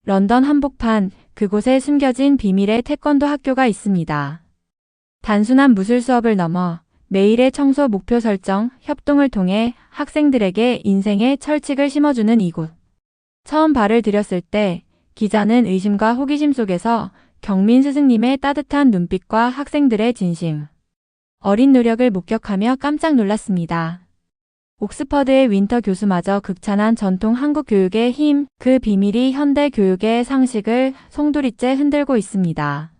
런던 한복판, 그곳에 숨겨진 비밀의 태권도 학교가 있습니다. 단순한 무술 수업을 넘어 매일의 청소 목표 설정, 협동을 통해 학생들에게 인생의 철칙을 심어주는 이곳. 처음 발을 들였을 때 기자는 의심과 호기심 속에서 경민 스승님의 따뜻한 눈빛과 학생들의 진심, 어린 노력을 목격하며 깜짝 놀랐습니다. 옥스퍼드의 윈터 교수마저 극찬한 전통 한국 교육의 힘, 그 비밀이 현대 교육의 상식을 송두리째 흔들고 있습니다.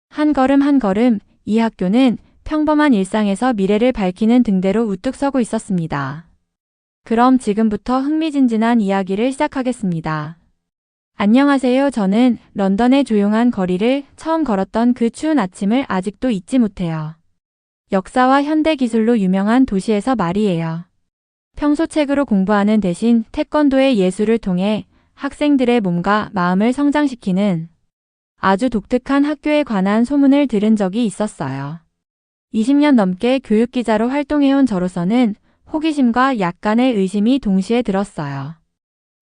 한 걸음 한 걸음 이 학교는 평범한 일상에서 미래를 밝히는 등대로 우뚝 서고 있었습니다. 그럼 지금부터 흥미진진한 이야기를 시작하겠습니다. 안녕하세요. 저는 런던의 조용한 거리를 처음 걸었던 그 추운 아침을 아직도 잊지 못해요. 역사와 현대 기술로 유명한 도시에서 말이에요. 평소 책으로 공부하는 대신 태권도의 예술을 통해 학생들의 몸과 마음을 성장시키는 아주 독특한 학교에 관한 소문을 들은 적이 있었어요. 20년 넘게 교육기자로 활동해온 저로서는 호기심과 약간의 의심이 동시에 들었어요.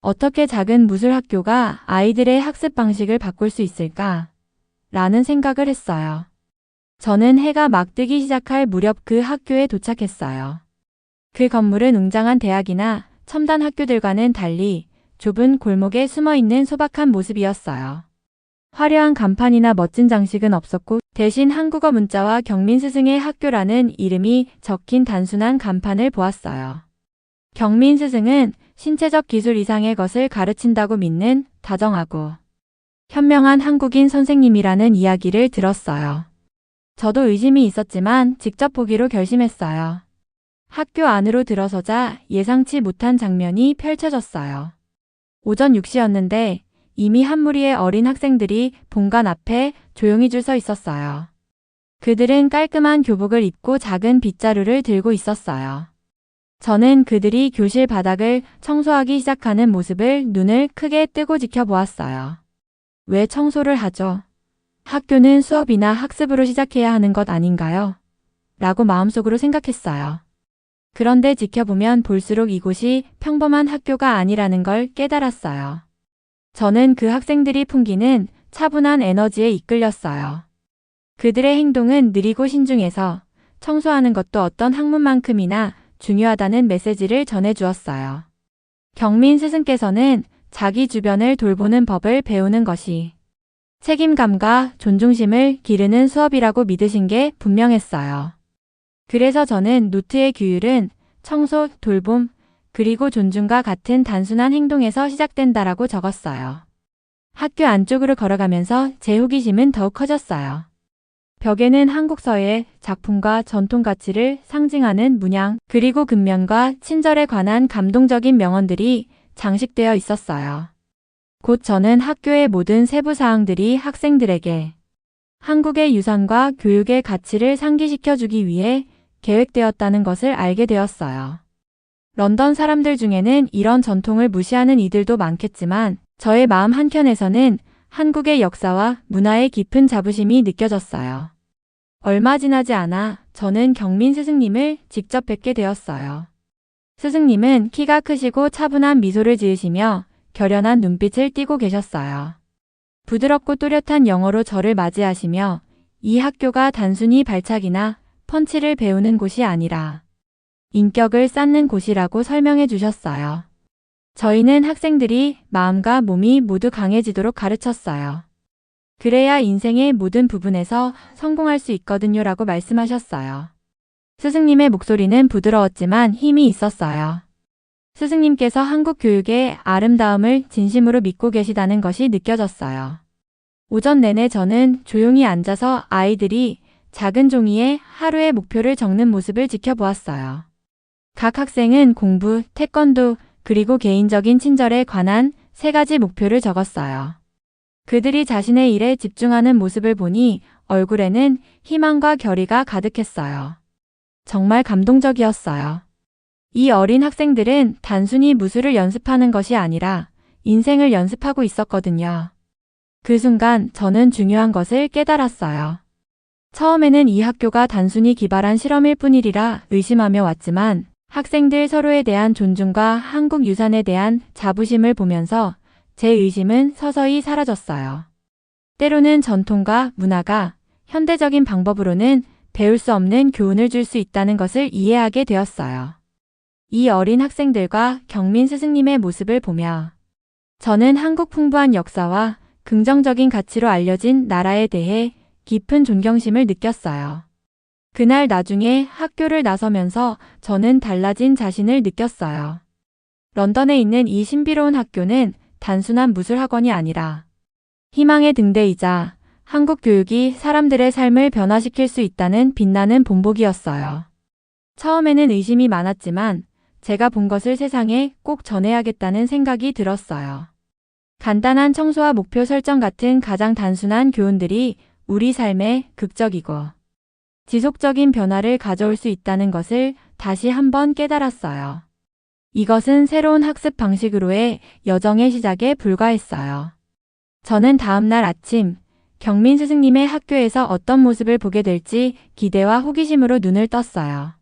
어떻게 작은 무술 학교가 아이들의 학습 방식을 바꿀 수 있을까? 라는 생각을 했어요. 저는 해가 막 뜨기 시작할 무렵 그 학교에 도착했어요. 그 건물은 웅장한 대학이나 첨단 학교들과는 달리 좁은 골목에 숨어있는 소박한 모습이었어요. 화려한 간판이나 멋진 장식은 없었고 대신 한국어 문자와 경민 스승의 학교라는 이름이 적힌 단순한 간판을 보았어요. 경민 스승은 신체적 기술 이상의 것을 가르친다고 믿는 다정하고 현명한 한국인 선생님이라는 이야기를 들었어요. 저도 의심이 있었지만 직접 보기로 결심했어요. 학교 안으로 들어서자 예상치 못한 장면이 펼쳐졌어요. 오전 6시였는데 이미 한 무리의 어린 학생들이 본관 앞에 조용히 줄 서 있었어요. 그들은 깔끔한 교복을 입고 작은 빗자루를 들고 있었어요. 저는 그들이 교실 바닥을 청소하기 시작하는 모습을 눈을 크게 뜨고 지켜보았어요. 왜 청소를 하죠? 학교는 수업이나 학습으로 시작해야 하는 것 아닌가요? 라고 마음속으로 생각했어요. 그런데 지켜보면 볼수록 이곳이 평범한 학교가 아니라는 걸 깨달았어요. 저는 그 학생들이 풍기는 차분한 에너지에 이끌렸어요. 그들의 행동은 느리고 신중해서 청소하는 것도 어떤 학문만큼이나 중요하다는 메시지를 전해주었어요. 경민 스승께서는 자기 주변을 돌보는 법을 배우는 것이 책임감과 존중심을 기르는 수업이라고 믿으신 게 분명했어요. 그래서 저는 노트의 규율은 청소, 돌봄, 그리고 존중과 같은 단순한 행동에서 시작된다라고 적었어요. 학교 안쪽으로 걸어가면서 제 호기심은 더욱 커졌어요. 벽에는 한국서의 작품과 전통 가치를 상징하는 문양, 그리고 근면과 친절에 관한 감동적인 명언들이 장식되어 있었어요. 곧 저는 학교의 모든 세부 사항들이 학생들에게 한국의 유산과 교육의 가치를 상기시켜주기 위해 계획되었다는 것을 알게 되었어요. 런던 사람들 중에는 이런 전통을 무시하는 이들도 많겠지만 저의 마음 한켠에서는 한국의 역사와 문화의 깊은 자부심이 느껴졌어요. 얼마 지나지 않아 저는 경민 스승님을 직접 뵙게 되었어요. 스승님은 키가 크시고 차분한 미소를 지으시며 결연한 눈빛을 띠고 계셨어요. 부드럽고 또렷한 영어로 저를 맞이하시며 이 학교가 단순히 발차기나 펀치를 배우는 곳이 아니라 인격을 쌓는 곳이라고 설명해 주셨어요. 저희는 학생들이 마음과 몸이 모두 강해지도록 가르쳤어요. 그래야 인생의 모든 부분에서 성공할 수 있거든요 라고 말씀하셨어요. 스승님의 목소리는 부드러웠지만 힘이 있었어요. 스승님께서 한국 교육의 아름다움을 진심으로 믿고 계시다는 것이 느껴졌어요. 오전 내내 저는 조용히 앉아서 아이들이 작은 종이에 하루의 목표를 적는 모습을 지켜보았어요. 각 학생은 공부, 태권도, 그리고 개인적인 친절에 관한 3가지 목표를 적었어요. 그들이 자신의 일에 집중하는 모습을 보니 얼굴에는 희망과 결의가 가득했어요. 정말 감동적이었어요. 이 어린 학생들은 단순히 무술을 연습하는 것이 아니라 인생을 연습하고 있었거든요. 그 순간 저는 중요한 것을 깨달았어요. 처음에는 이 학교가 단순히 기발한 실험일 뿐이라 의심하며 왔지만 학생들 서로에 대한 존중과 한국 유산에 대한 자부심을 보면서 제 의심은 서서히 사라졌어요. 때로는 전통과 문화가 현대적인 방법으로는 배울 수 없는 교훈을 줄 수 있다는 것을 이해하게 되었어요. 이 어린 학생들과 경민 스승님의 모습을 보며 저는 한국 풍부한 역사와 긍정적인 가치로 알려진 나라에 대해 깊은 존경심을 느꼈어요. 그날 나중에 학교를 나서면서 저는 달라진 자신을 느꼈어요. 런던에 있는 이 신비로운 학교는 단순한 무술학원이 아니라 희망의 등대이자 한국 교육이 사람들의 삶을 변화시킬 수 있다는 빛나는 본보기였어요. 처음에는 의심이 많았지만 제가 본 것을 세상에 꼭 전해야겠다는 생각이 들었어요. 간단한 청소와 목표 설정 같은 가장 단순한 교훈들이 우리 삶에 극적이고 지속적인 변화를 가져올 수 있다는 것을 다시 한번 깨달았어요. 이것은 새로운 학습 방식으로의 여정의 시작에 불과했어요. 저는 다음 날 아침 경민 스승님의 학교에서 어떤 모습을 보게 될지 기대와 호기심으로 눈을 떴어요.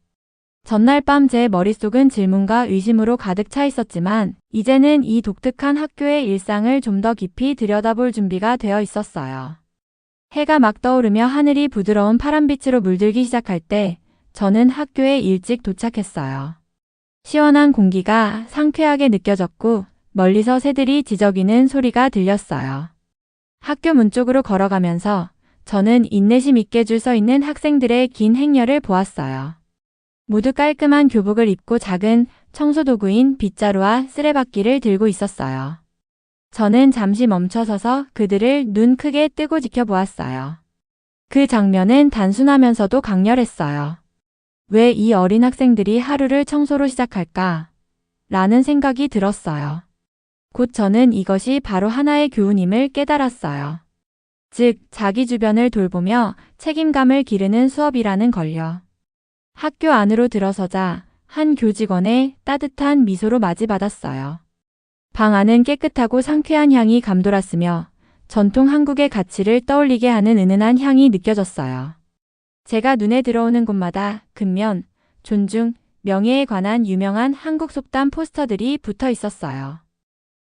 전날 밤 제 머릿속은 질문과 의심으로 가득 차 있었지만 이제는 이 독특한 학교의 일상을 좀 더 깊이 들여다볼 준비가 되어 있었어요. 해가 막 떠오르며 하늘이 부드러운 파란빛으로 물들기 시작할 때 저는 학교에 일찍 도착했어요. 시원한 공기가 상쾌하게 느껴졌고 멀리서 새들이 지저귀는 소리가 들렸어요. 학교 문 쪽으로 걸어가면서 저는 인내심 있게 줄 서 있는 학생들의 긴 행렬을 보았어요. 모두 깔끔한 교복을 입고 작은 청소도구인 빗자루와 쓰레받기를 들고 있었어요. 저는 잠시 멈춰서서 그들을 눈 크게 뜨고 지켜보았어요. 그 장면은 단순하면서도 강렬했어요. 왜 이 어린 학생들이 하루를 청소로 시작할까? 라는 생각이 들었어요. 곧 저는 이것이 바로 하나의 교훈임을 깨달았어요. 즉, 자기 주변을 돌보며 책임감을 기르는 수업이라는 걸요. 학교 안으로 들어서자 한 교직원의 따뜻한 미소로 맞이받았어요. 방 안은 깨끗하고 상쾌한 향이 감돌았으며 전통 한국의 가치를 떠올리게 하는 은은한 향이 느껴졌어요. 제가 눈에 들어오는 곳마다 근면, 존중, 명예에 관한 유명한 한국 속담 포스터들이 붙어 있었어요.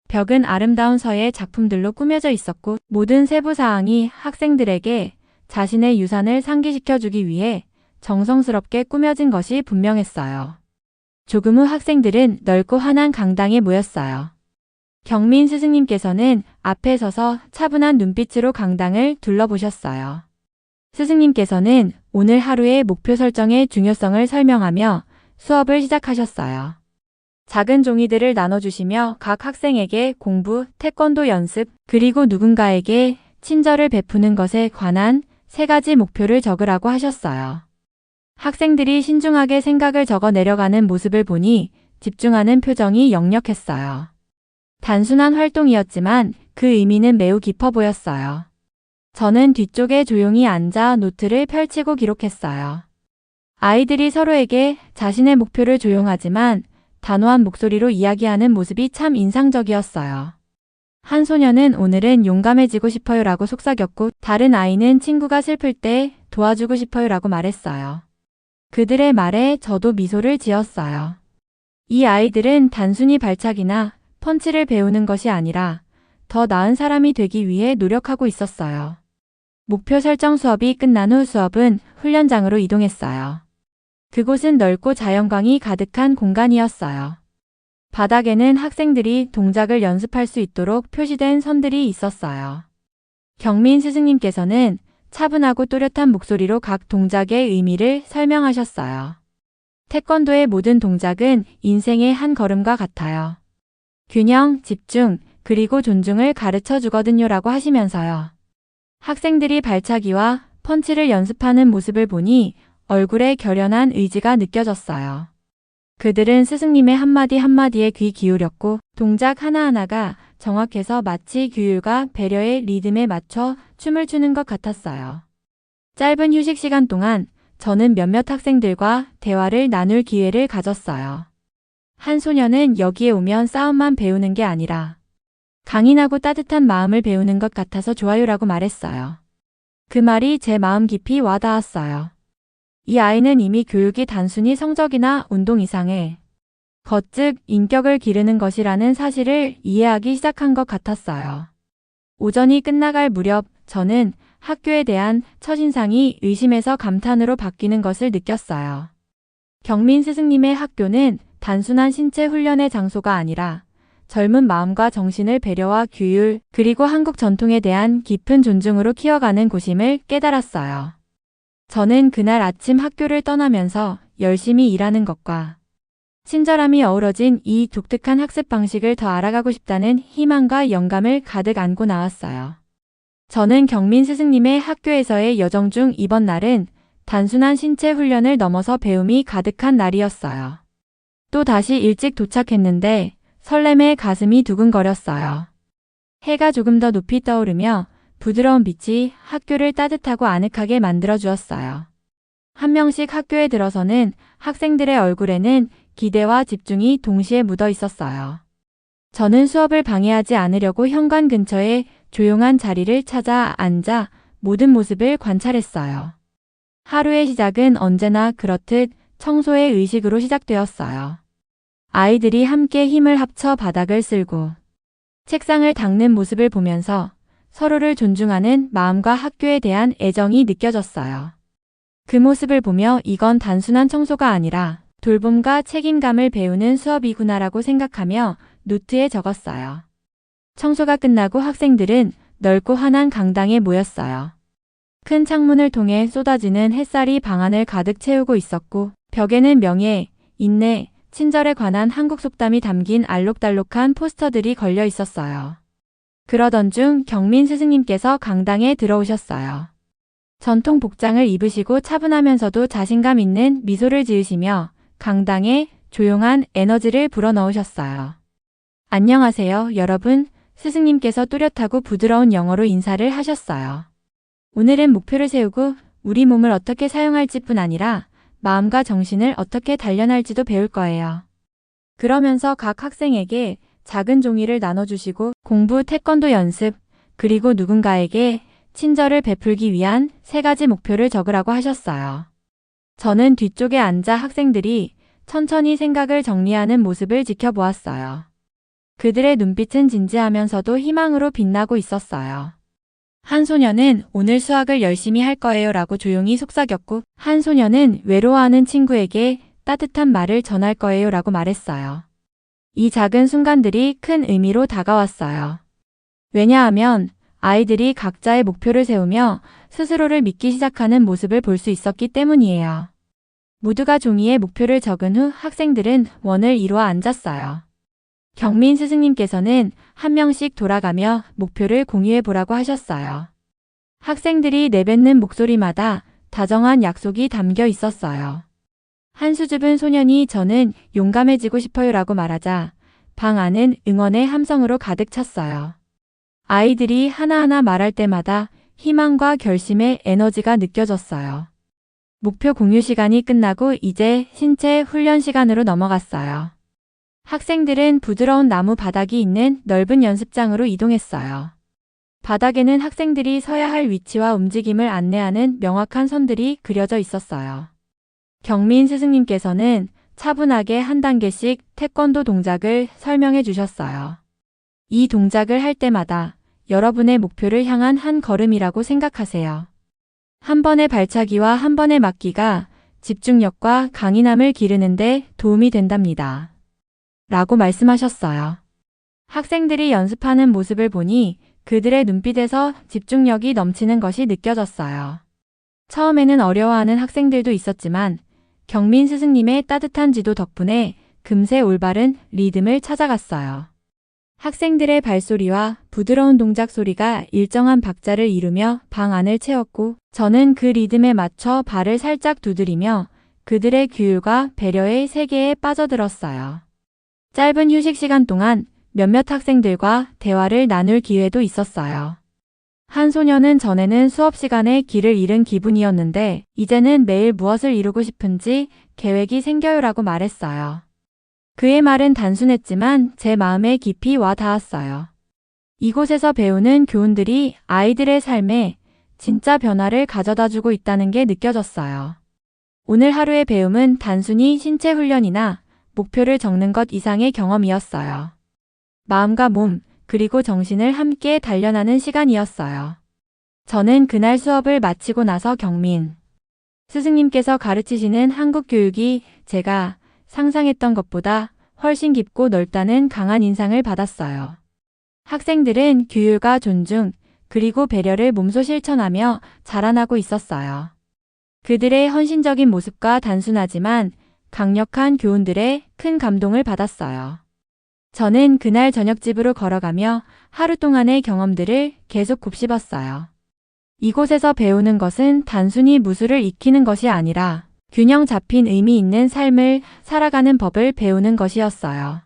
벽은 아름다운 서예 작품들로 꾸며져 있었고 모든 세부사항이 학생들에게 자신의 유산을 상기시켜주기 위해 정성스럽게 꾸며진 것이 분명했어요. 조금 후 학생들은 넓고 환한 강당에 모였어요. 경민 스승님께서는 앞에 서서 차분한 눈빛으로 강당을 둘러보셨어요. 스승님께서는 오늘 하루의 목표 설정의 중요성을 설명하며 수업을 시작하셨어요. 작은 종이들을 나눠주시며 각 학생에게 공부, 태권도 연습, 그리고 누군가에게 친절을 베푸는 것에 관한 3가지 목표를 적으라고 하셨어요. 학생들이 신중하게 생각을 적어 내려가는 모습을 보니 집중하는 표정이 역력했어요. 단순한 활동이었지만 그 의미는 매우 깊어 보였어요. 저는 뒤쪽에 조용히 앉아 노트를 펼치고 기록했어요. 아이들이 서로에게 자신의 목표를 조용하지만 단호한 목소리로 이야기하는 모습이 참 인상적이었어요. 한 소녀는 오늘은 용감해지고 싶어요라고 속삭였고 다른 아이는 친구가 슬플 때 도와주고 싶어요라고 말했어요. 그들의 말에 저도 미소를 지었어요. 이 아이들은 단순히 발차기나 펀치를 배우는 것이 아니라 더 나은 사람이 되기 위해 노력하고 있었어요. 목표 설정 수업이 끝난 후 수업은 훈련장으로 이동했어요. 그곳은 넓고 자연광이 가득한 공간이었어요. 바닥에는 학생들이 동작을 연습할 수 있도록 표시된 선들이 있었어요. 경민 스승님께서는 차분하고 또렷한 목소리로 각 동작의 의미를 설명하셨어요. 태권도의 모든 동작은 인생의 한 걸음과 같아요. 균형, 집중, 그리고 존중을 가르쳐 주거든요라고 하시면서요. 학생들이 발차기와 펀치를 연습하는 모습을 보니 얼굴에 결연한 의지가 느껴졌어요. 그들은 스승님의 한마디 한마디에 귀 기울였고 동작 하나하나가 정확해서 마치 규율과 배려의 리듬에 맞춰 춤을 추는 것 같았어요. 짧은 휴식 시간 동안 저는 몇몇 학생들과 대화를 나눌 기회를 가졌어요. 한 소녀는 여기에 오면 싸움만 배우는 게 아니라 강인하고 따뜻한 마음을 배우는 것 같아서 좋아요라고 말했어요. 그 말이 제 마음 깊이 와닿았어요. 이 아이는 이미 교육이 단순히 성적이나 운동 이상의 즉 인격을 기르는 것이라는 사실을 이해하기 시작한 것 같았어요. 오전이 끝나갈 무렵 저는 학교에 대한 첫인상이 의심에서 감탄으로 바뀌는 것을 느꼈어요. 경민 스승님의 학교는 단순한 신체 훈련의 장소가 아니라 젊은 마음과 정신을 배려와 규율, 그리고 한국 전통에 대한 깊은 존중으로 키워가는 곳임을 깨달았어요. 저는 그날 아침 학교를 떠나면서 열심히 일하는 것과 친절함이 어우러진 이 독특한 학습 방식을 더 알아가고 싶다는 희망과 영감을 가득 안고 나왔어요. 저는 경민 스승님의 학교에서의 여정 중 이번 날은 단순한 신체 훈련을 넘어서 배움이 가득한 날이었어요. 또 다시 일찍 도착했는데 설렘에 가슴이 두근거렸어요. 해가 조금 더 높이 떠오르며 부드러운 빛이 학교를 따뜻하고 아늑하게 만들어 주었어요. 한 명씩 학교에 들어서는 학생들의 얼굴에는 기대와 집중이 동시에 묻어 있었어요. 저는 수업을 방해하지 않으려고 현관 근처에 조용한 자리를 찾아 앉아 모든 모습을 관찰했어요. 하루의 시작은 언제나 그렇듯 청소의 의식으로 시작되었어요. 아이들이 함께 힘을 합쳐 바닥을 쓸고 책상을 닦는 모습을 보면서 서로를 존중하는 마음과 학교에 대한 애정이 느껴졌어요. 그 모습을 보며 이건 단순한 청소가 아니라 돌봄과 책임감을 배우는 수업이구나라고 생각하며 노트에 적었어요. 청소가 끝나고 학생들은 넓고 환한 강당에 모였어요. 큰 창문을 통해 쏟아지는 햇살이 방 안을 가득 채우고 있었고 벽에는 명예, 인내, 친절에 관한 한국 속담이 담긴 알록달록한 포스터들이 걸려 있었어요. 그러던 중 경민 스승님께서 강당에 들어오셨어요. 전통 복장을 입으시고 차분하면서도 자신감 있는 미소를 지으시며 강당에 조용한 에너지를 불어넣으셨어요. 안녕하세요, 여러분. 스승님께서 또렷하고 부드러운 영어로 인사를 하셨어요. 오늘은 목표를 세우고 우리 몸을 어떻게 사용할지 뿐 아니라 마음과 정신을 어떻게 단련할지도 배울 거예요. 그러면서 각 학생에게 작은 종이를 나눠주시고 공부, 태권도 연습, 그리고 누군가에게 친절을 베풀기 위한 3가지 목표를 적으라고 하셨어요. 저는 뒤쪽에 앉아 학생들이 천천히 생각을 정리하는 모습을 지켜보았어요. 그들의 눈빛은 진지하면서도 희망으로 빛나고 있었어요. 한 소녀는 오늘 수학을 열심히 할 거예요 라고 조용히 속삭였고 한 소녀는 외로워하는 친구에게 따뜻한 말을 전할 거예요 라고 말했어요. 이 작은 순간들이 큰 의미로 다가왔어요. 왜냐하면 아이들이 각자의 목표를 세우며 스스로를 믿기 시작하는 모습을 볼 수 있었기 때문이에요. 모두가 종이에 목표를 적은 후 학생들은 원을 이루어 앉았어요. 경민 스승님께서는 한 명씩 돌아가며 목표를 공유해 보라고 하셨어요. 학생들이 내뱉는 목소리마다 다정한 약속이 담겨 있었어요. 한 수줍은 소년이 저는 용감해지고 싶어요 라고 말하자 방 안은 응원의 함성으로 가득 찼어요. 아이들이 하나하나 말할 때마다 희망과 결심의 에너지가 느껴졌어요. 목표 공유 시간이 끝나고 이제 신체 훈련 시간으로 넘어갔어요. 학생들은 부드러운 나무 바닥이 있는 넓은 연습장으로 이동했어요. 바닥에는 학생들이 서야 할 위치와 움직임을 안내하는 명확한 선들이 그려져 있었어요. 경민 스승님께서는 차분하게 한 단계씩 태권도 동작을 설명해 주셨어요. 이 동작을 할 때마다 여러분의 목표를 향한 한 걸음이라고 생각하세요. 한 번의 발차기와 한 번의 맞기가 집중력과 강인함을 기르는데 도움이 된답니다. 라고 말씀하셨어요. 학생들이 연습하는 모습을 보니 그들의 눈빛에서 집중력이 넘치는 것이 느껴졌어요. 처음에는 어려워하는 학생들도 있었지만 경민 스승님의 따뜻한 지도 덕분에 금세 올바른 리듬을 찾아갔어요. 학생들의 발소리와 부드러운 동작 소리가 일정한 박자를 이루며 방 안을 채웠고 저는 그 리듬에 맞춰 발을 살짝 두드리며 그들의 규율과 배려의 세계에 빠져들었어요. 짧은 휴식 시간 동안 몇몇 학생들과 대화를 나눌 기회도 있었어요. 한 소녀는 전에는 수업 시간에 길을 잃은 기분이었는데 이제는 매일 무엇을 이루고 싶은지 계획이 생겨요라고 말했어요. 그의 말은 단순했지만 제 마음에 깊이 와 닿았어요. 이곳에서 배우는 교훈들이 아이들의 삶에 진짜 변화를 가져다 주고 있다는 게 느껴졌어요. 오늘 하루의 배움은 단순히 신체 훈련이나 목표를 적는 것 이상의 경험이었어요. 마음과 몸, 그리고 정신을 함께 단련하는 시간이었어요. 저는 그날 수업을 마치고 나서 경민 스승님께서 가르치시는 한국 교육이 제가 상상했던 것보다 훨씬 깊고 넓다는 강한 인상을 받았어요. 학생들은 규율과 존중, 그리고 배려를 몸소 실천하며 자라나고 있었어요. 그들의 헌신적인 모습과 단순하지만 강력한 교훈들에 큰 감동을 받았어요. 저는 그날 저녁 집으로 걸어가며 하루 동안의 경험들을 계속 곱씹었어요. 이곳에서 배우는 것은 단순히 무술을 익히는 것이 아니라 균형 잡힌 의미 있는 삶을 살아가는 법을 배우는 것이었어요.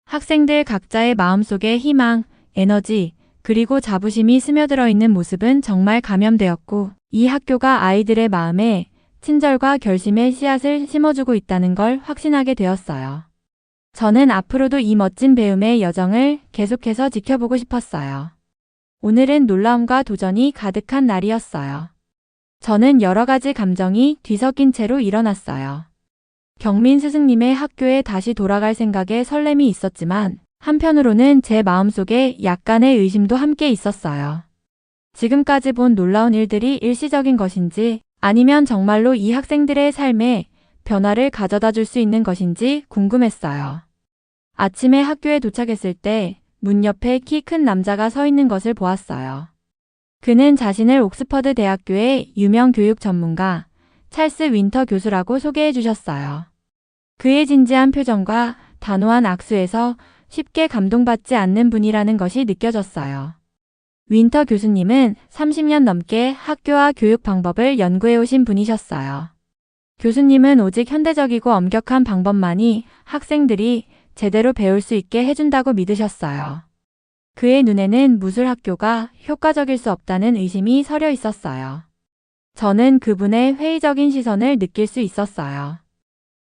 학생들 각자의 마음속에 희망, 에너지, 그리고 자부심이 스며들어 있는 모습은 정말 감염되었고, 이 학교가 아이들의 마음에 친절과 결심의 씨앗을 심어주고 있다는 걸 확신하게 되었어요. 저는 앞으로도 이 멋진 배움의 여정을 계속해서 지켜보고 싶었어요. 오늘은 놀라움과 도전이 가득한 날이었어요. 저는 여러 가지 감정이 뒤섞인 채로 일어났어요. 경민 스승님의 학교에 다시 돌아갈 생각에 설렘이 있었지만 한편으로는 제 마음속에 약간의 의심도 함께 있었어요. 지금까지 본 놀라운 일들이 일시적인 것인지 아니면 정말로 이 학생들의 삶에 변화를 가져다 줄 수 있는 것인지 궁금했어요. 아침에 학교에 도착했을 때 문 옆에 키 큰 남자가 서 있는 것을 보았어요. 그는 자신을 옥스퍼드 대학교의 유명 교육 전문가 찰스 윈터 교수라고 소개해 주셨어요. 그의 진지한 표정과 단호한 악수에서 쉽게 감동받지 않는 분이라는 것이 느껴졌어요. 윈터 교수님은 30년 넘게 학교와 교육 방법을 연구해 오신 분이셨어요. 교수님은 오직 현대적이고 엄격한 방법만이 학생들이 제대로 배울 수 있게 해준다고 믿으셨어요. 그의 눈에는 무술학교가 효과적일 수 없다는 의심이 서려 있었어요. 저는 그분의 회의적인 시선을 느낄 수 있었어요.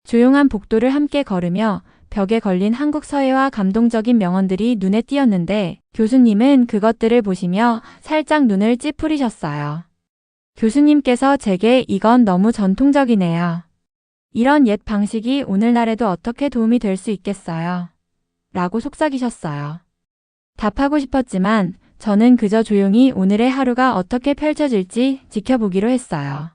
조용한 복도를 함께 걸으며 벽에 걸린 한국 서예와 감동적인 명언들이 눈에 띄었는데 교수님은 그것들을 보시며 살짝 눈을 찌푸리셨어요. 교수님께서 제게 이건 너무 전통적이네요. 이런 옛 방식이 오늘날에도 어떻게 도움이 될 수 있겠어요? 라고 속삭이셨어요. 답하고 싶었지만 저는 그저 조용히 오늘의 하루가 어떻게 펼쳐질지 지켜보기로 했어요.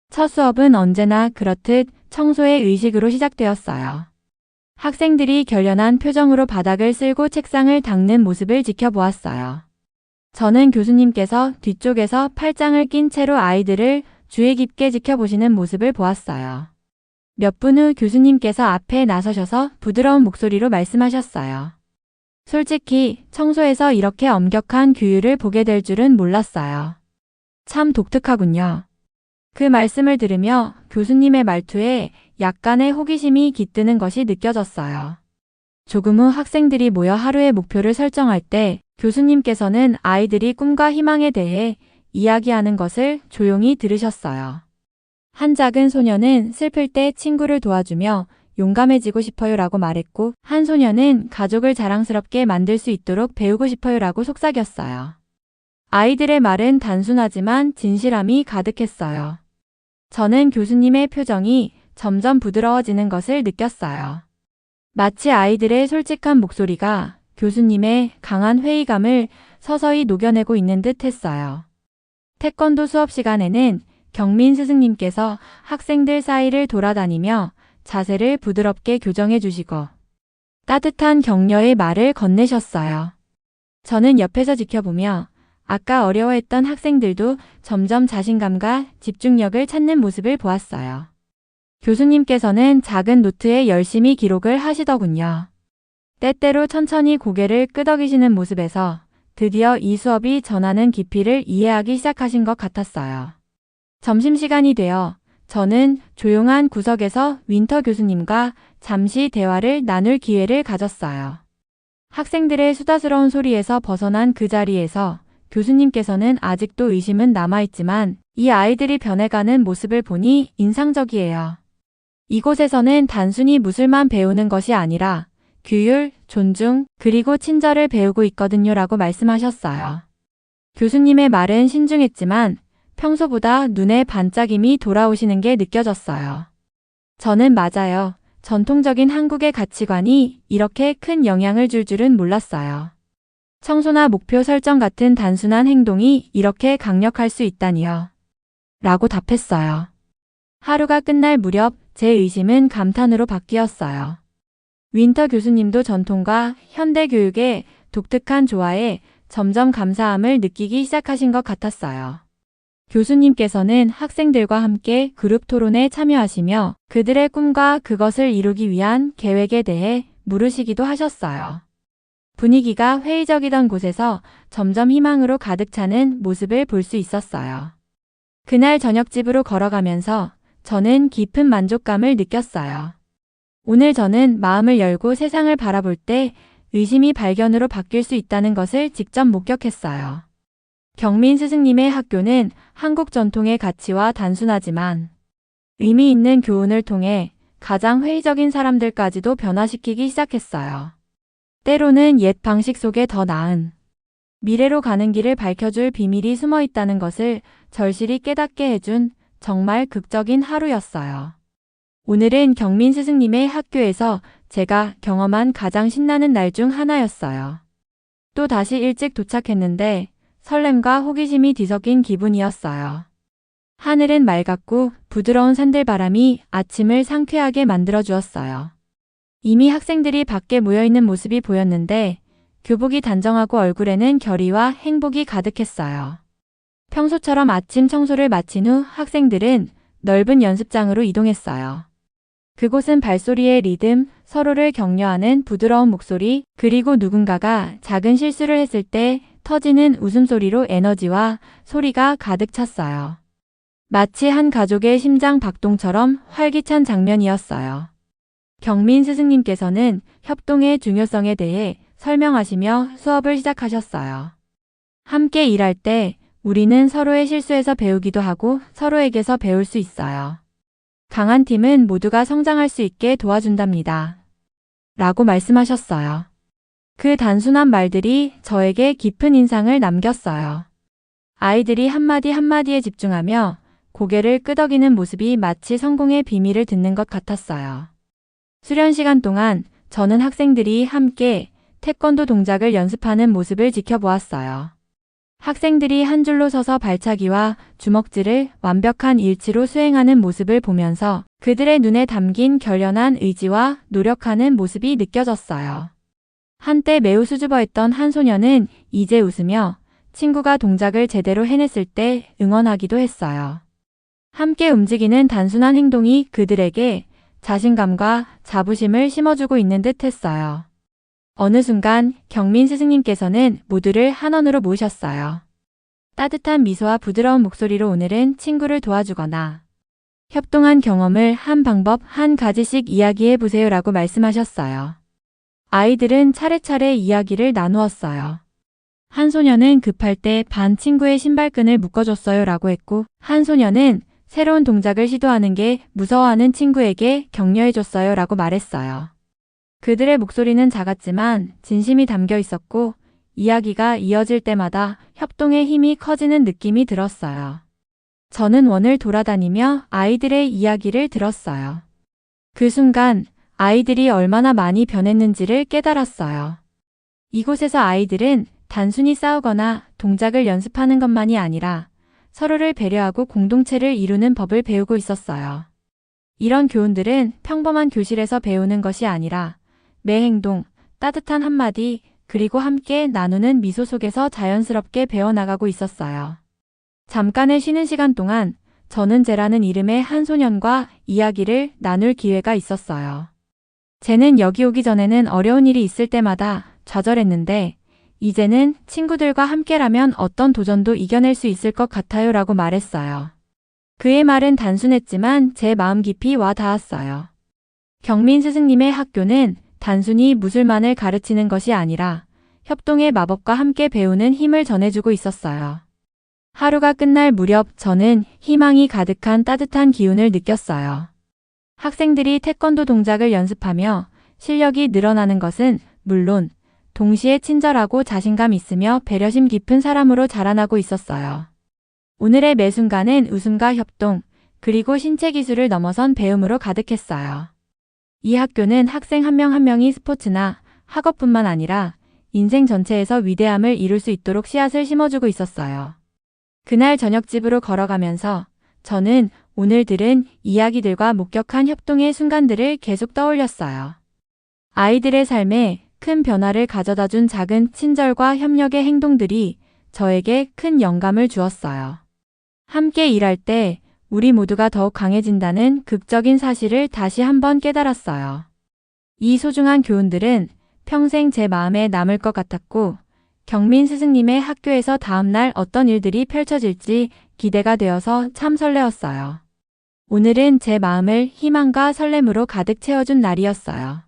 첫 수업은 언제나 그렇듯 청소의 의식으로 시작되었어요. 학생들이 결연한 표정으로 바닥을 쓸고 책상을 닦는 모습을 지켜보았어요. 저는 교수님께서 뒤쪽에서 팔짱을 낀 채로 아이들을 주의 깊게 지켜보시는 모습을 보았어요. 몇 분 후 교수님께서 앞에 나서셔서 부드러운 목소리로 말씀하셨어요. 솔직히 청소에서 이렇게 엄격한 규율을 보게 될 줄은 몰랐어요. 참 독특하군요. 그 말씀을 들으며 교수님의 말투에 약간의 호기심이 깃드는 것이 느껴졌어요. 조금 후 학생들이 모여 하루의 목표를 설정할 때 교수님께서는 아이들이 꿈과 희망에 대해 이야기하는 것을 조용히 들으셨어요. 한 작은 소녀는 슬플 때 친구를 도와주며 용감해지고 싶어요 라고 말했고, 한 소녀는 가족을 자랑스럽게 만들 수 있도록 배우고 싶어요 라고 속삭였어요. 아이들의 말은 단순하지만 진실함이 가득했어요. 저는 교수님의 표정이 점점 부드러워지는 것을 느꼈어요. 마치 아이들의 솔직한 목소리가 교수님의 강한 회의감을 서서히 녹여내고 있는 듯 했어요. 태권도 수업 시간에는 경민 스승님께서 학생들 사이를 돌아다니며 자세를 부드럽게 교정해 주시고 따뜻한 격려의 말을 건네셨어요. 저는 옆에서 지켜보며 아까 어려워했던 학생들도 점점 자신감과 집중력을 찾는 모습을 보았어요. 교수님께서는 작은 노트에 열심히 기록을 하시더군요. 때때로 천천히 고개를 끄덕이시는 모습에서 드디어 이 수업이 전하는 깊이를 이해하기 시작하신 것 같았어요. 점심시간이 되어 저는 조용한 구석에서 윈터 교수님과 잠시 대화를 나눌 기회를 가졌어요. 학생들의 수다스러운 소리에서 벗어난 그 자리에서 교수님께서는 아직도 의심은 남아있지만 이 아이들이 변해가는 모습을 보니 인상적이에요. 이곳에서는 단순히 무술만 배우는 것이 아니라 규율, 존중, 그리고 친절을 배우고 있거든요 라고 말씀하셨어요. 교수님의 말은 신중했지만 평소보다 눈에 반짝임이 돌아오시는 게 느껴졌어요. 저는 맞아요. 전통적인 한국의 가치관이 이렇게 큰 영향을 줄 줄은 몰랐어요. 청소나 목표 설정 같은 단순한 행동이 이렇게 강력할 수 있다니요. 라고 답했어요. 하루가 끝날 무렵 제 의심은 감탄으로 바뀌었어요. 윈터 교수님도 전통과 현대 교육의 독특한 조화에 점점 감사함을 느끼기 시작하신 것 같았어요. 교수님께서는 학생들과 함께 그룹 토론에 참여하시며 그들의 꿈과 그것을 이루기 위한 계획에 대해 물으시기도 하셨어요. 분위기가 회의적이던 곳에서 점점 희망으로 가득 차는 모습을 볼 수 있었어요. 그날 저녁 집으로 걸어가면서 저는 깊은 만족감을 느꼈어요. 오늘 저는 마음을 열고 세상을 바라볼 때 의심이 발견으로 바뀔 수 있다는 것을 직접 목격했어요. 경민 스승님의 학교는 한국 전통의 가치와 단순하지만 의미 있는 교훈을 통해 가장 회의적인 사람들까지도 변화시키기 시작했어요. 때로는 옛 방식 속에 더 나은 미래로 가는 길을 밝혀줄 비밀이 숨어 있다는 것을 절실히 깨닫게 해준 정말 극적인 하루였어요. 오늘은 경민 스승님의 학교에서 제가 경험한 가장 신나는 날 중 하나였어요. 또 다시 일찍 도착했는데 설렘과 호기심이 뒤섞인 기분이었어요. 하늘은 맑았고 부드러운 산들바람이 아침을 상쾌하게 만들어 주었어요. 이미 학생들이 밖에 모여있는 모습이 보였는데 교복이 단정하고 얼굴에는 결의와 행복이 가득했어요. 평소처럼 아침 청소를 마친 후 학생들은 넓은 연습장으로 이동했어요. 그곳은 발소리의 리듬, 서로를 격려하는 부드러운 목소리, 그리고 누군가가 작은 실수를 했을 때 터지는 웃음소리로 에너지와 소리가 가득 찼어요. 마치 한 가족의 심장 박동처럼 활기찬 장면이었어요. 경민 스승님께서는 협동의 중요성에 대해 설명하시며 수업을 시작하셨어요. 함께 일할 때 우리는 서로의 실수에서 배우기도 하고 서로에게서 배울 수 있어요. 강한 팀은 모두가 성장할 수 있게 도와준답니다. 라고 말씀하셨어요. 그 단순한 말들이 저에게 깊은 인상을 남겼어요. 아이들이 한마디 한마디에 집중하며 고개를 끄덕이는 모습이 마치 성공의 비밀을 듣는 것 같았어요. 수련 시간 동안 저는 학생들이 함께 태권도 동작을 연습하는 모습을 지켜보았어요. 학생들이 한 줄로 서서 발차기와 주먹질을 완벽한 일치로 수행하는 모습을 보면서 그들의 눈에 담긴 결연한 의지와 노력하는 모습이 느껴졌어요. 한때 매우 수줍어했던 한 소녀는 이제 웃으며 친구가 동작을 제대로 해냈을 때 응원하기도 했어요. 함께 움직이는 단순한 행동이 그들에게 자신감과 자부심을 심어주고 있는 듯 했어요. 어느 순간 경민 스승님께서는 모두를 한원으로 모으셨어요. 따뜻한 미소와 부드러운 목소리로 오늘은 친구를 도와주거나 협동한 경험을 한 방법 한 가지씩 이야기해 보세요라고 말씀하셨어요. 아이들은 차례차례 이야기를 나누었어요. 한 소녀는 급할 때 반 친구의 신발끈을 묶어줬어요 라고 했고, 한 소녀는 새로운 동작을 시도하는 게 무서워하는 친구에게 격려해줬어요 라고 말했어요. 그들의 목소리는 작았지만 진심이 담겨 있었고 이야기가 이어질 때마다 협동의 힘이 커지는 느낌이 들었어요. 저는 원을 돌아다니며 아이들의 이야기를 들었어요. 그 순간 아이들이 얼마나 많이 변했는지를 깨달았어요. 이곳에서 아이들은 단순히 싸우거나 동작을 연습하는 것만이 아니라 서로를 배려하고 공동체를 이루는 법을 배우고 있었어요. 이런 교훈들은 평범한 교실에서 배우는 것이 아니라 매 행동, 따뜻한 한마디, 그리고 함께 나누는 미소 속에서 자연스럽게 배워나가고 있었어요. 잠깐의 쉬는 시간 동안 저는 쟤라는 이름의 한 소년과 이야기를 나눌 기회가 있었어요. 쟤는 여기 오기 전에는 어려운 일이 있을 때마다 좌절했는데 이제는 친구들과 함께라면 어떤 도전도 이겨낼 수 있을 것 같아요 라고 말했어요. 그의 말은 단순했지만 제 마음 깊이 와 닿았어요. 경민 스승님의 학교는 단순히 무술만을 가르치는 것이 아니라 협동의 마법과 함께 배우는 힘을 전해주고 있었어요. 하루가 끝날 무렵 저는 희망이 가득한 따뜻한 기운을 느꼈어요. 학생들이 태권도 동작을 연습하며 실력이 늘어나는 것은 물론 동시에 친절하고 자신감 있으며 배려심 깊은 사람으로 자라나고 있었어요. 오늘의 매 순간은 웃음과 협동, 그리고 신체 기술을 넘어선 배움으로 가득했어요. 이 학교는 학생 한 명 한 명이 스포츠나 학업뿐만 아니라 인생 전체에서 위대함을 이룰 수 있도록 씨앗을 심어주고 있었어요. 그날 저녁 집으로 걸어가면서 저는 오늘 들은 이야기들과 목격한 협동의 순간들을 계속 떠올렸어요. 아이들의 삶에 큰 변화를 가져다 준 작은 친절과 협력의 행동들이 저에게 큰 영감을 주었어요. 함께 일할 때 우리 모두가 더욱 강해진다는 극적인 사실을 다시 한번 깨달았어요. 이 소중한 교훈들은 평생 제 마음에 남을 것 같았고, 경민 스승님의 학교에서 다음날 어떤 일들이 펼쳐질지 기대가 되어서 참 설레었어요. 오늘은 제 마음을 희망과 설렘으로 가득 채워준 날이었어요.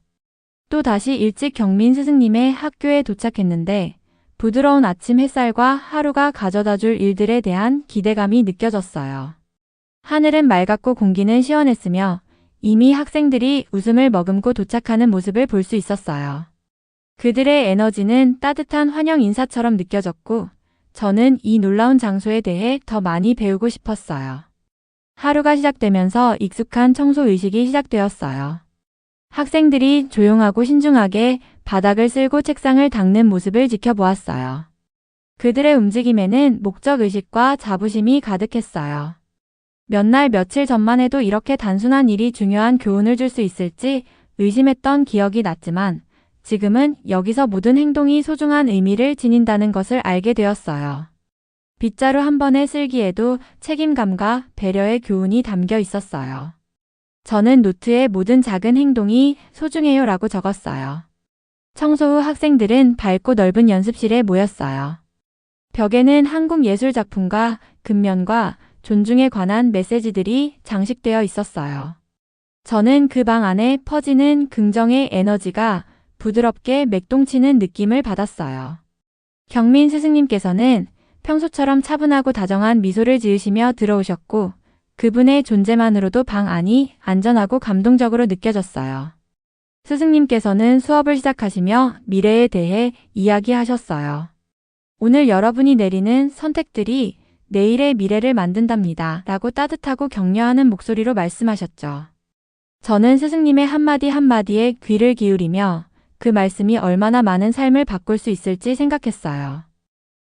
또 다시 일찍 경민 스승님의 학교에 도착했는데 부드러운 아침 햇살과 하루가 가져다 줄 일들에 대한 기대감이 느껴졌어요. 하늘은 맑았고 공기는 시원했으며 이미 학생들이 웃음을 머금고 도착하는 모습을 볼 수 있었어요. 그들의 에너지는 따뜻한 환영 인사처럼 느껴졌고 저는 이 놀라운 장소에 대해 더 많이 배우고 싶었어요. 하루가 시작되면서 익숙한 청소 의식이 시작되었어요. 학생들이 조용하고 신중하게 바닥을 쓸고 책상을 닦는 모습을 지켜보았어요. 그들의 움직임에는 목적의식과 자부심이 가득했어요. 몇 날 며칠 전만 해도 이렇게 단순한 일이 중요한 교훈을 줄 수 있을지 의심했던 기억이 났지만 지금은 여기서 모든 행동이 소중한 의미를 지닌다는 것을 알게 되었어요. 빗자루 한 번의 쓸기에도 책임감과 배려의 교훈이 담겨 있었어요. 저는 노트에 모든 작은 행동이 소중해요 라고 적었어요. 청소 후 학생들은 밝고 넓은 연습실에 모였어요. 벽에는 한국 예술 작품과 근면과 존중에 관한 메시지들이 장식되어 있었어요. 저는 그 방 안에 퍼지는 긍정의 에너지가 부드럽게 맥동치는 느낌을 받았어요. 경민 스승님께서는 평소처럼 차분하고 다정한 미소를 지으시며 들어오셨고 그분의 존재만으로도 방 안이 안전하고 감동적으로 느껴졌어요. 스승님께서는 수업을 시작하시며 미래에 대해 이야기하셨어요. 오늘 여러분이 내리는 선택들이 내일의 미래를 만든답니다. 라고 따뜻하고 격려하는 목소리로 말씀하셨죠. 저는 스승님의 한마디 한마디에 귀를 기울이며 그 말씀이 얼마나 많은 삶을 바꿀 수 있을지 생각했어요.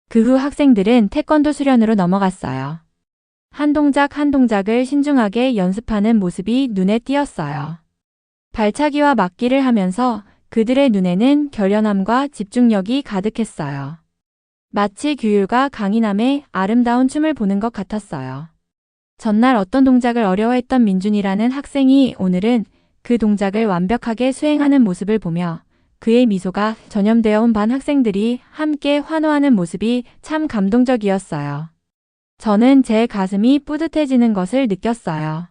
그 후 학생들은 태권도 수련으로 넘어갔어요. 한 동작 한 동작을 신중하게 연습하는 모습이 눈에 띄었어요. 발차기와 맞기를 하면서 그들의 눈에는 결연함과 집중력이 가득했어요. 마치 규율과 강인함의 아름다운 춤을 보는 것 같았어요. 전날 어떤 동작을 어려워했던 민준이라는 학생이 오늘은 그 동작을 완벽하게 수행하는 모습을 보며 그의 미소가 전염되어 온 반 학생들이 함께 환호하는 모습이 참 감동적이었어요. 저는 제 가슴이 뿌듯해지는 것을 느꼈어요.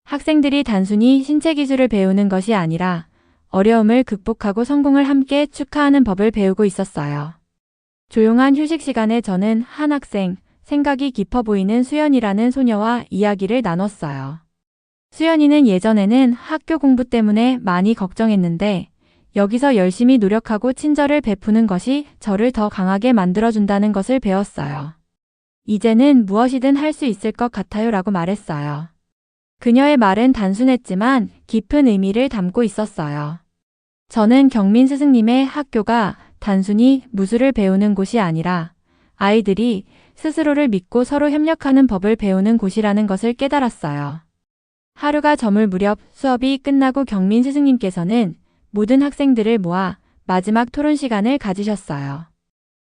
학생들이 단순히 신체 기술을 배우는 것이 아니라 어려움을 극복하고 성공을 함께 축하하는 법을 배우고 있었어요. 조용한 휴식 시간에 저는 한 학생, 생각이 깊어 보이는 수연이라는 소녀와 이야기를 나눴어요. 수연이는 예전에는 학교 공부 때문에 많이 걱정했는데 여기서 열심히 노력하고 친절을 베푸는 것이 저를 더 강하게 만들어준다는 것을 배웠어요. 이제는 무엇이든 할 수 있을 것 같아요 라고 말했어요. 그녀의 말은 단순했지만 깊은 의미를 담고 있었어요. 저는 경민 스승님의 학교가 단순히 무술을 배우는 곳이 아니라 아이들이 스스로를 믿고 서로 협력하는 법을 배우는 곳이라는 것을 깨달았어요. 하루가 저물 무렵 수업이 끝나고 경민 스승님께서는 모든 학생들을 모아 마지막 토론 시간을 가지셨어요.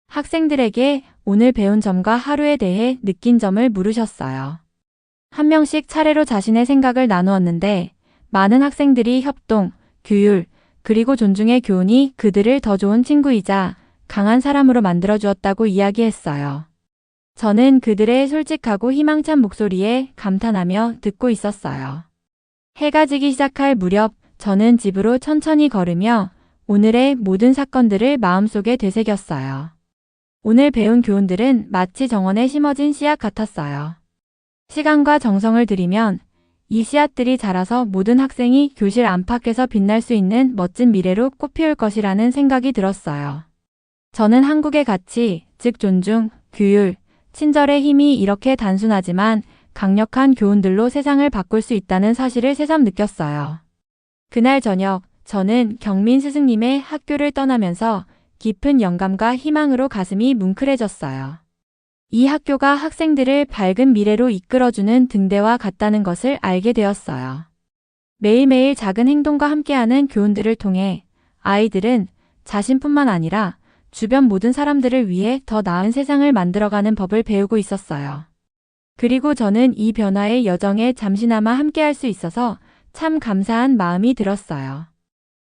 학생들에게 오늘 배운 점과 하루에 대해 느낀 점을 물으셨어요. 한 명씩 차례로 자신의 생각을 나누었는데 많은 학생들이 협동, 규율, 그리고 존중의 교훈이 그들을 더 좋은 친구이자 강한 사람으로 만들어주었다고 이야기했어요. 저는 그들의 솔직하고 희망찬 목소리에 감탄하며 듣고 있었어요. 해가 지기 시작할 무렵 저는 집으로 천천히 걸으며 오늘의 모든 사건들을 마음속에 되새겼어요. 오늘 배운 교훈들은 마치 정원에 심어진 씨앗 같았어요. 시간과 정성을 들이면 이 씨앗들이 자라서 모든 학생이 교실 안팎에서 빛날 수 있는 멋진 미래로 꽃피울 것이라는 생각이 들었어요. 저는 한국의 가치, 즉 존중, 규율, 친절의 힘이 이렇게 단순하지만 강력한 교훈들로 세상을 바꿀 수 있다는 사실을 새삼 느꼈어요. 그날 저녁, 저는 경민 스승님의 학교를 떠나면서 깊은 영감과 희망으로 가슴이 뭉클해졌어요. 이 학교가 학생들을 밝은 미래로 이끌어주는 등대와 같다는 것을 알게 되었어요. 매일매일 작은 행동과 함께하는 교훈들을 통해 아이들은 자신뿐만 아니라 주변 모든 사람들을 위해 더 나은 세상을 만들어가는 법을 배우고 있었어요. 그리고 저는 이 변화의 여정에 잠시나마 함께할 수 있어서 참 감사한 마음이 들었어요.